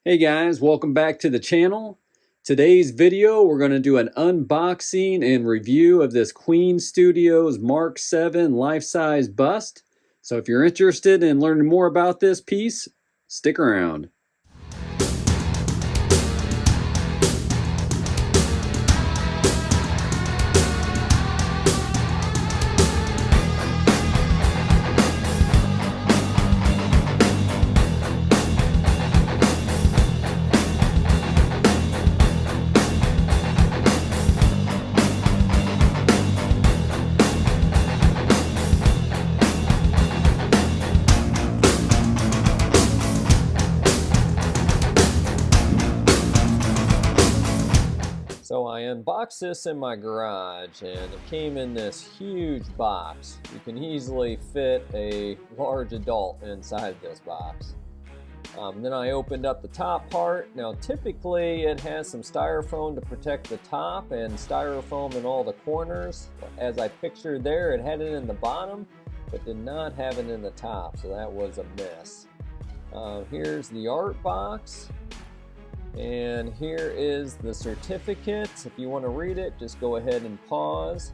Hey guys, welcome back to the channel. Today's video, we're going to do an unboxing and review of this Queen Studios Mark VII life-size bust. So if you're interested in learning more about this piece, stick around. So I unboxed this in my garage and it came in this huge box. You can easily fit a large adult inside this box. Then I opened up the top part. Now typically it has some styrofoam to protect the top and styrofoam in all the corners. As I pictured there, it had it in the bottom but did not have it in the top, so that was a miss. Here's the art box. And here is the certificate. If you want to read it, just go ahead and pause.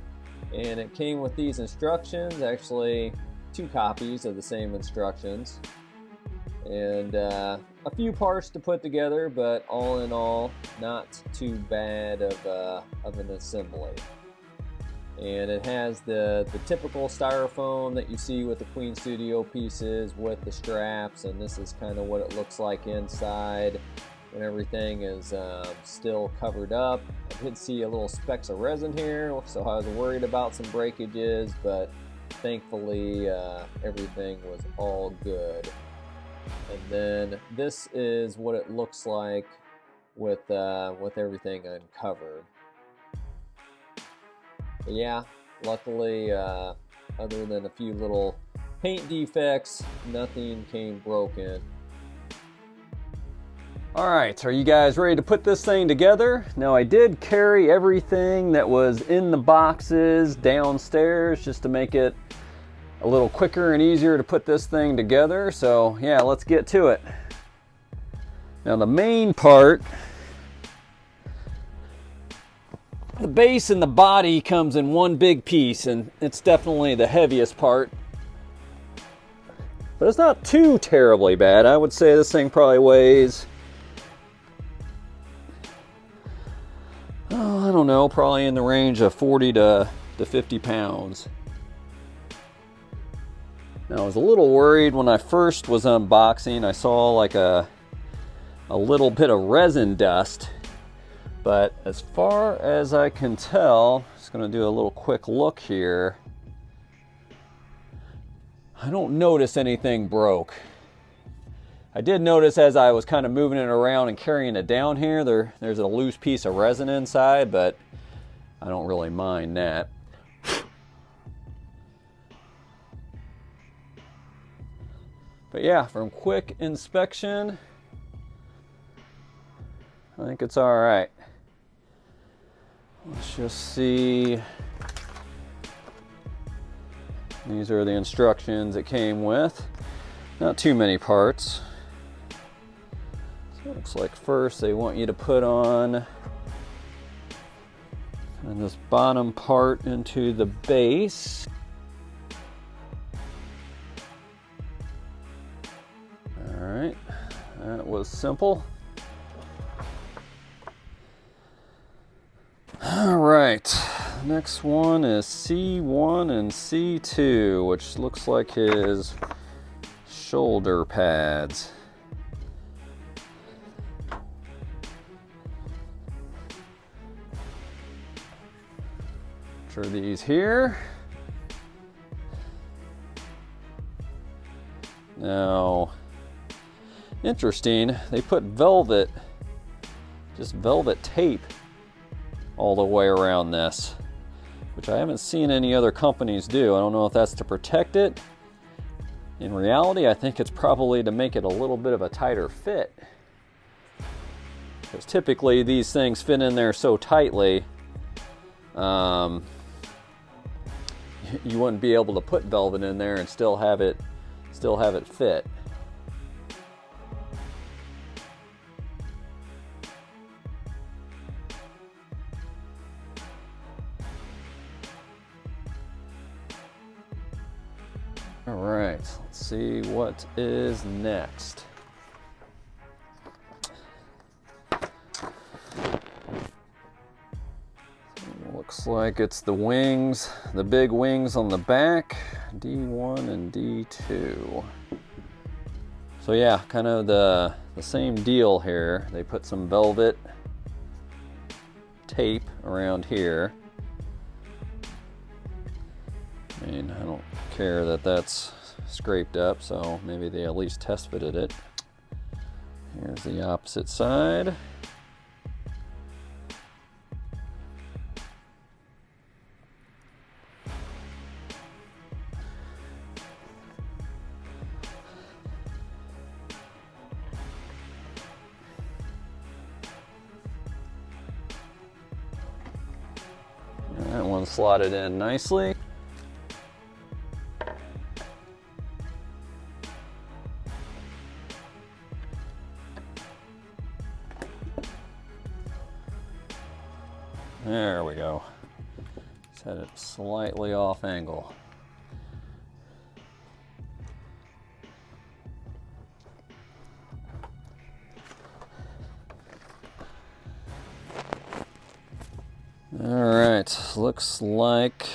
And it came with these instructions, actually 2 copies of the same instructions. And a few parts to put together, but all in all, not too bad of an assembly. And it has the typical styrofoam that you see with the Queen Studio pieces with the straps, and this is kind of what it looks like inside. And everything is still covered up. I did see a little specks of resin here, so I was worried about some breakages, but thankfully everything was all good. And then this is what it looks like with everything uncovered. But yeah, luckily, other than a few little paint defects, nothing came broken. Alright, are you guys ready to put this thing together? Now I did carry everything that was in the boxes downstairs just to make it a little quicker and easier to put this thing together. So yeah, let's get to it. Now the main part, the base and the body comes in one big piece, and it's definitely the heaviest part. But it's not too terribly bad. I would say this thing probably weighs, oh, I don't know, probably in the range of 40 to 50 pounds. Now I was a little worried when I first was unboxing. I saw like a little bit of resin dust, but as far as I can tell, just going to do a little quick look here. I don't notice anything broke. I did notice as I was kind of moving it around and carrying it down here, there's a loose piece of resin inside, but I don't really mind that. But yeah, from quick inspection, I think it's all right. Let's just see. These are the instructions it came with. Not too many parts. So it looks like first they want you to put on this bottom part into the base. All right, that was simple. All right, next one is C1 and C2, which looks like his shoulder pads. Which are these here. Now, interesting, they put velvet, just velvet tape all the way around this, which I haven't seen any other companies do. I don't know if that's to protect it. In reality, I think it's probably to make it a little bit of a tighter fit, because typically these things fit in there so tightly, you wouldn't be able to put velvet in there and still have it fit. All right, let's see what is next. Looks like it's the wings, the big wings on the back, D1 and D2. So yeah, kind of the same deal here. They put some velvet tape around here. I mean, I don't care that that's scraped up, so maybe they at least test fitted it. Here's the opposite side. That one slotted in nicely. There we go. Set it slightly off angle. Alright, looks like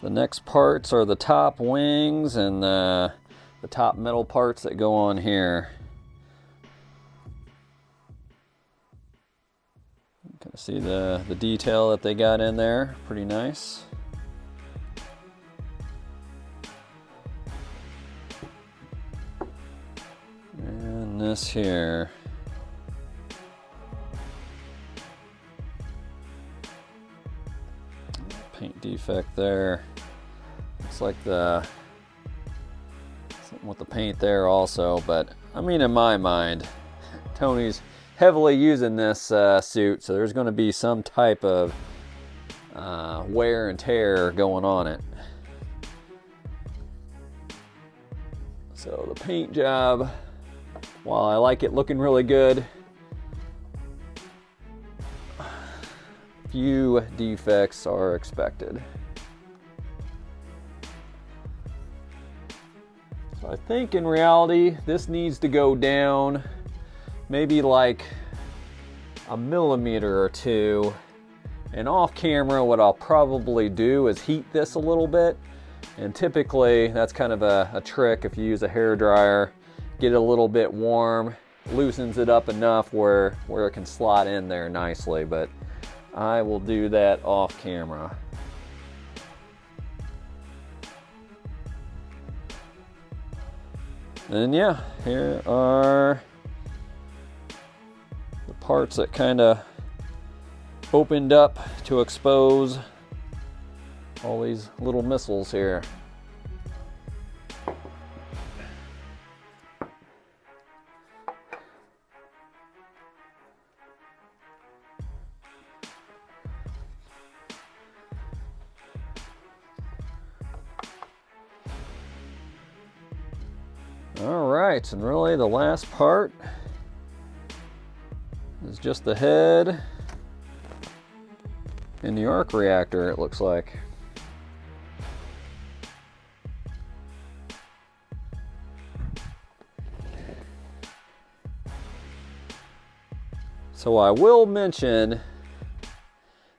the next parts are the top wings and the top metal parts that go on here. Kind of see the detail that they got in there, pretty nice. And this here. Paint defect there. Looks like something with the paint there also, but I mean, in my mind, Tony's heavily using this suit, so there's going to be some type of wear and tear going on it. So the paint job, while I like it looking really good, few defects are expected. So I think in reality this needs to go down maybe like a millimeter or two, and off camera what I'll probably do is heat this a little bit, and typically that's kind of a trick. If you use a hair dryer, get it a little bit warm, loosens it up enough where it can slot in there nicely, but I will do that off camera. And yeah, here are the parts that kind of opened up to expose all these little missiles here. All right, and really the last part is just the head and the arc reactor, it looks like. So I will mention,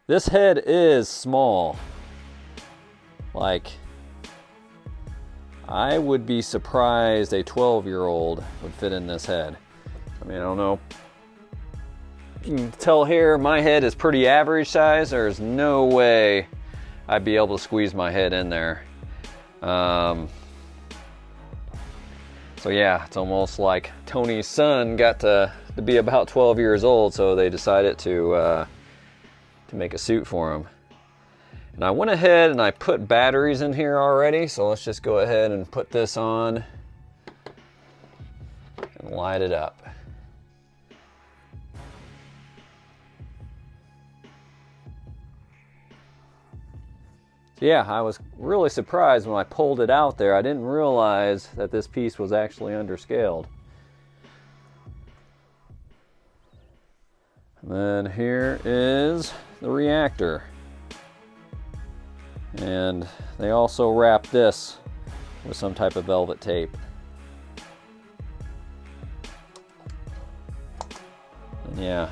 this head is small. Like, I would be surprised a 12-year-old would fit in this head. I mean, I don't know. You can tell here my head is pretty average size. There's no way I'd be able to squeeze my head in there. So yeah, it's almost like Tony's son got to be about 12 years old, so they decided to make a suit for him. And I went ahead and I put batteries in here already, so let's just go ahead and put this on and light it up. So yeah, I was really surprised when I pulled it out there. I didn't realize that this piece was actually underscaled. And then here is the reactor. And they also wrap this with some type of velvet tape. And yeah,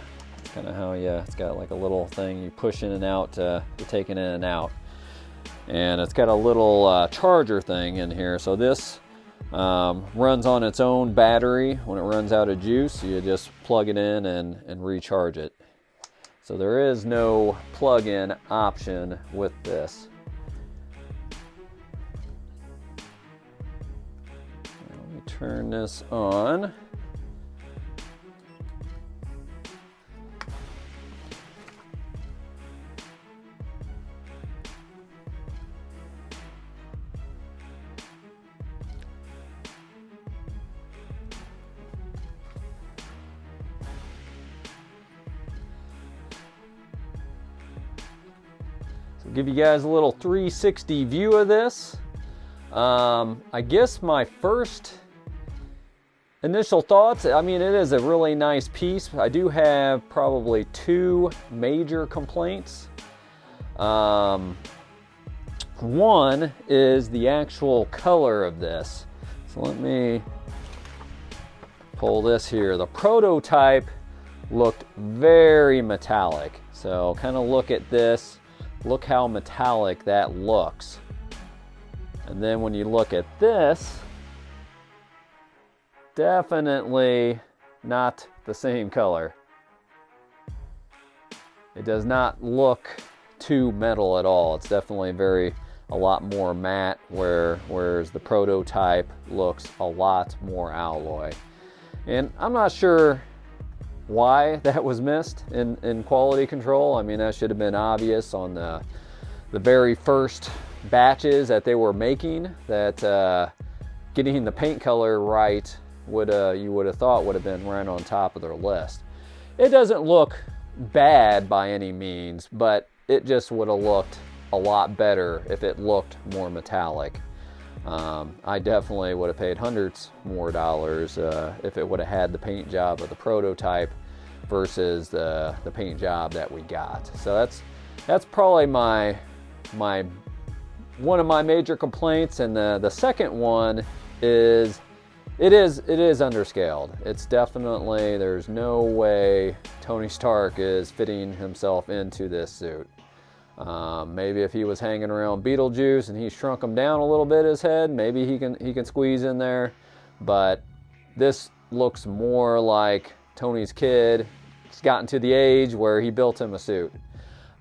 kind of how it's got like a little thing you push in and out to take it in and out. And it's got a little charger thing in here. So this runs on its own battery. When it runs out of juice, you just plug it in and recharge it. So there is no plug-in option with this. Let me turn this on. Give you guys a little 360 view of this. I guess my first initial thoughts, I mean, it is a really nice piece. I do have probably 2 major complaints. One is the actual color of this. So let me pull this here. The prototype looked very metallic. So kind of look at this. Look how metallic that looks. And then when you look at this, definitely not the same color. It does not look too metal at all. It's definitely a lot more matte, whereas the prototype looks a lot more alloy. And I'm not sure why that was missed in quality control. I mean, that should have been obvious on the very first batches that they were making, that getting the paint color right you would have thought would have been right on top of their list. It doesn't look bad by any means, but it just would have looked a lot better if it looked more metallic. I definitely would have paid hundreds more dollars if it would have had the paint job of the prototype versus the paint job that we got. So that's probably one of my major complaints. And the second one is it is underscaled. It's definitely, there's no way Tony Stark is fitting himself into this suit. Maybe if he was hanging around Beetlejuice and he shrunk him down a little bit, his head, maybe he can squeeze in there. But this looks more like Tony's kid. He's gotten to the age where he built him a suit.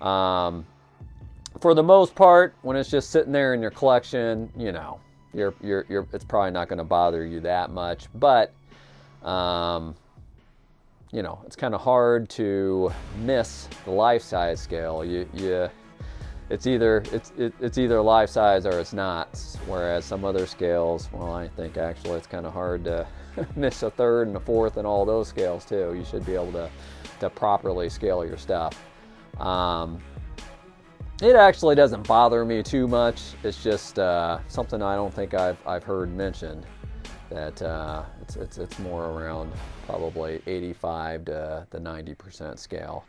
For the most part, when it's just sitting there in your collection, you know, it's probably not going to bother you that much. But you know, it's kind of hard to miss the life size scale. It's either life size or it's not. Whereas some other scales, well, I think actually it's kind of hard to miss a third and a fourth and all those scales too. You should be able to properly scale your stuff. It actually doesn't bother me too much. It's just something I don't think I've heard mentioned, that it's more around probably 85 to the 90% scale.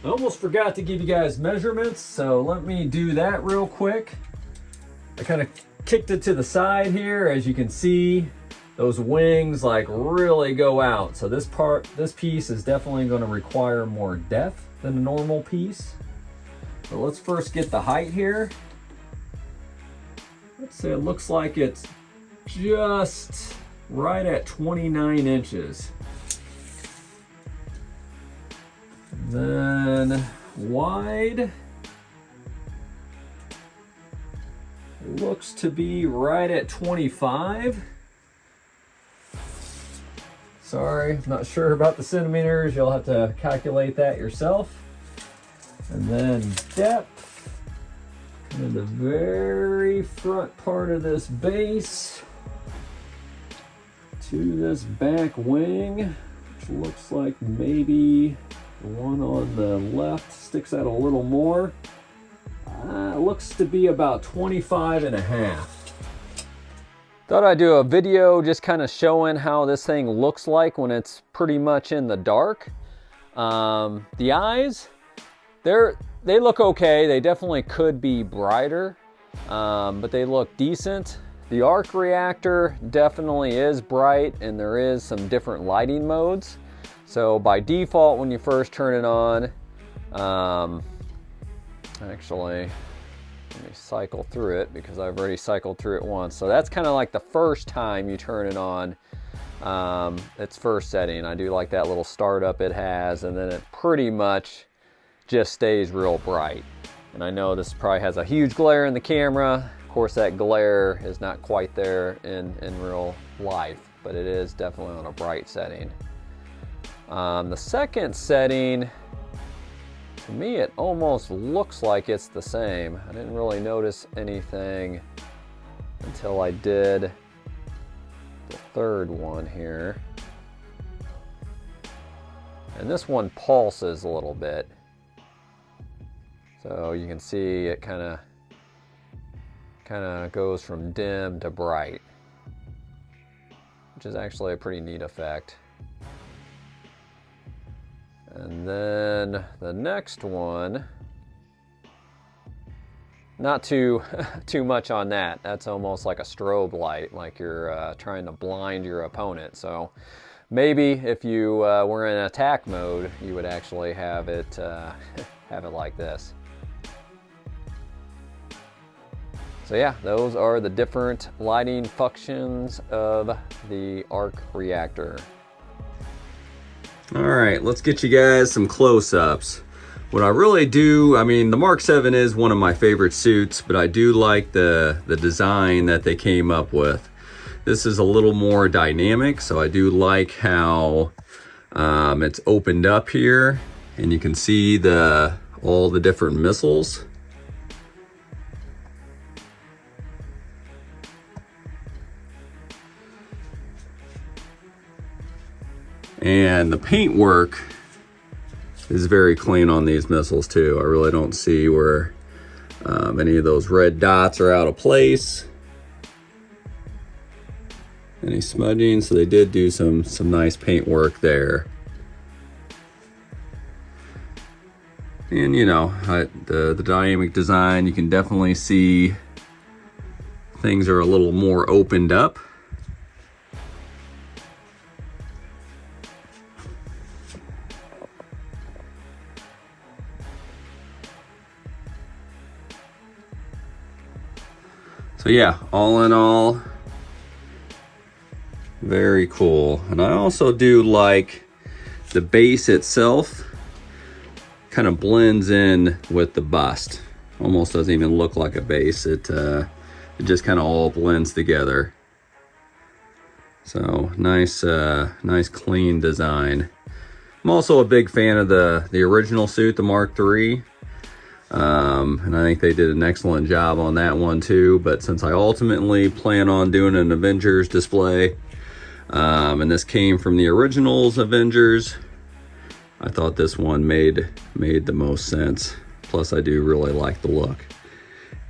I almost forgot to give you guys measurements, so let me do that real quick. I kind of kicked it to the side here. As you can see, those wings like really go out. So this piece is definitely going to require more depth than a normal piece. So let's first get the height here. Let's say it looks like it's just right at 29 inches. Then wide looks to be right at 25. Sorry, not sure about the centimeters. You'll have to calculate that yourself. And then depth, in the very front part of this base to this back wing, which looks like maybe the one on the left sticks out a little more. Looks to be about 25 and a half. Thought I'd do a video just kind of showing how this thing looks like when it's pretty much in the dark. The eyes, they look okay. They definitely could be brighter. but they look decent. The arc reactor definitely is bright, and there is some different lighting modes. So by default, when you first turn it on, actually, let me cycle through it because I've already cycled through it once. So that's kind of like the first time you turn it on. Its first setting. I do like that little startup it has, and then it pretty much just stays real bright. And I know this probably has a huge glare in the camera. Of course, that glare is not quite there in real life, but it is definitely on a bright setting. The second setting, to me, it almost looks like it's the same. I didn't really notice anything until I did the third one here. And this one pulses a little bit. So you can see it kind of goes from dim to bright, which is actually a pretty neat effect. And then the next one, not too much on that. That's almost like a strobe light, like you're trying to blind your opponent. So maybe if you were in attack mode, you would actually have it like this. So yeah, those are the different lighting functions of the arc reactor. All right, let's get you guys some close-ups. What I really do, I mean, the Mark VII is one of my favorite suits, but I do like the design that they came up with. This is a little more dynamic, so I do like how it's opened up here, and you can see all the different missiles. And the paintwork is very clean on these missiles too. I really don't see where any of those red dots are out of place. Any smudging, so they did do some nice paintwork there. And you know, the dynamic design, you can definitely see things are a little more opened up. So yeah, all in all, very cool. And I also do like the base itself kind of blends in with the bust. Almost doesn't even look like a base. It just kind of all blends together. So nice, nice clean design. I'm also a big fan of the original suit, the Mark III. And I think they did an excellent job on that one too. But since I ultimately plan on doing an Avengers display, and this came from the originals Avengers, I thought this one made the most sense. Plus, I do really like the look.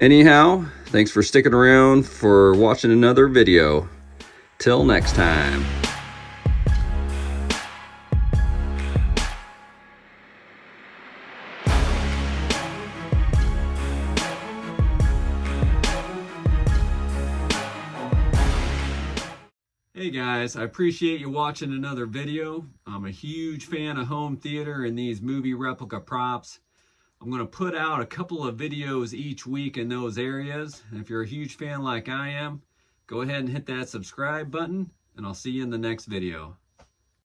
Anyhow, thanks for sticking around for watching another video. Till next time. Hey guys, I appreciate you watching another video. I'm a huge fan of home theater and these movie replica props. I'm going to put out a couple of videos each week in those areas. And if you're a huge fan like I am, go ahead and hit that subscribe button, and I'll see you in the next video.